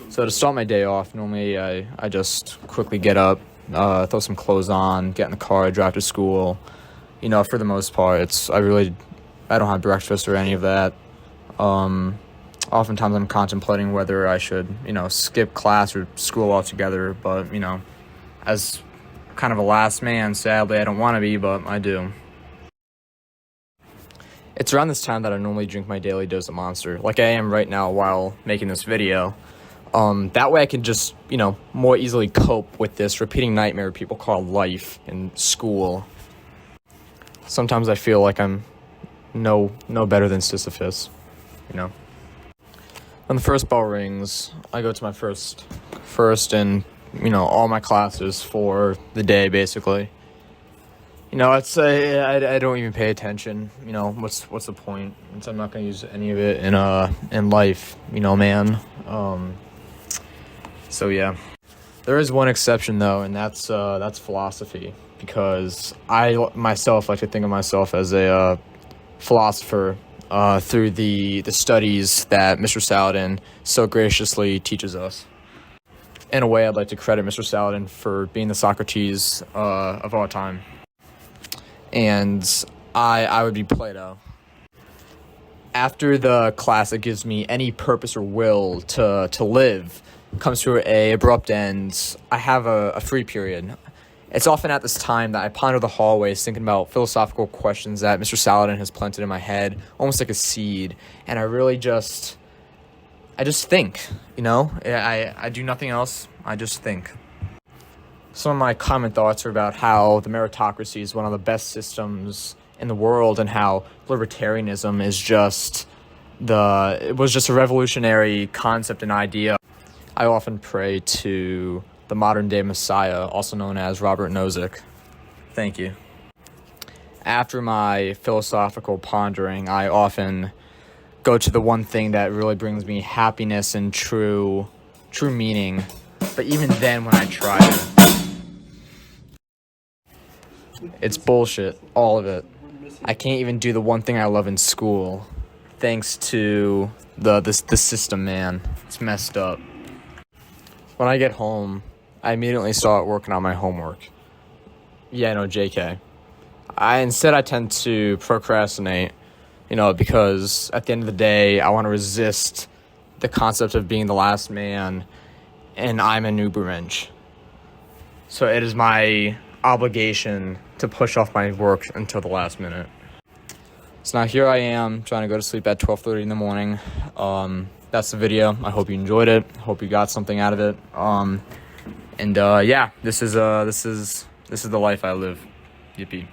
So to start my day off, normally I just quickly get up, throw some clothes on, get in the car, drive to school. For the most part, I don't have breakfast or any of that. Oftentimes I'm contemplating whether I should, skip class or school altogether, but, as kind of a last man, sadly, I don't want to be, but I do. It's around this time that I normally drink my daily dose of Monster, like I am right now while making this video. That way I can just, more easily cope with this repeating nightmare people call life in school. Sometimes I feel like I'm no better than Sisyphus, When the first bell rings, I go to my first in, all my classes for the day, basically. I don't even pay attention. What's the point? I'm not gonna use any of it in life, man. So yeah, there is one exception though, and that's philosophy, because I myself like to think of myself as a philosopher through the studies that Mr. Saladin so graciously teaches us. In a way, I'd like to credit Mr. Saladin for being the Socrates of our time. And I would be Plato. After the class that gives me any purpose or will to live comes to a abrupt end, I have a free period. It's often at this time that I ponder the hallways, thinking about philosophical questions that Mr. Saladin has planted in my head, almost like a seed. And I really just think, I do nothing else. I just think. Some of my common thoughts are about how the meritocracy is one of the best systems in the world, and how libertarianism was just a revolutionary concept and idea. I often pray to the modern day Messiah, also known as Robert Nozick. Thank you. After my philosophical pondering, I often go to the one thing that really brings me happiness and true meaning. But even then, when I try it's bullshit, all of it. I can't even do the one thing I love in school, thanks to the system, man. It's messed up. When I get home, I immediately start working on my homework. Yeah, no, JK. Instead I tend to procrastinate, because at the end of the day, I want to resist the concept of being the last man, and I'm an Ubermensch. So it is my obligation to push off my work until the last minute. So now here I am, trying to go to sleep at 12:30 in the morning. That's the video. I hope you enjoyed it. Hope you got something out of it. Yeah, this is the life I live. Yippee.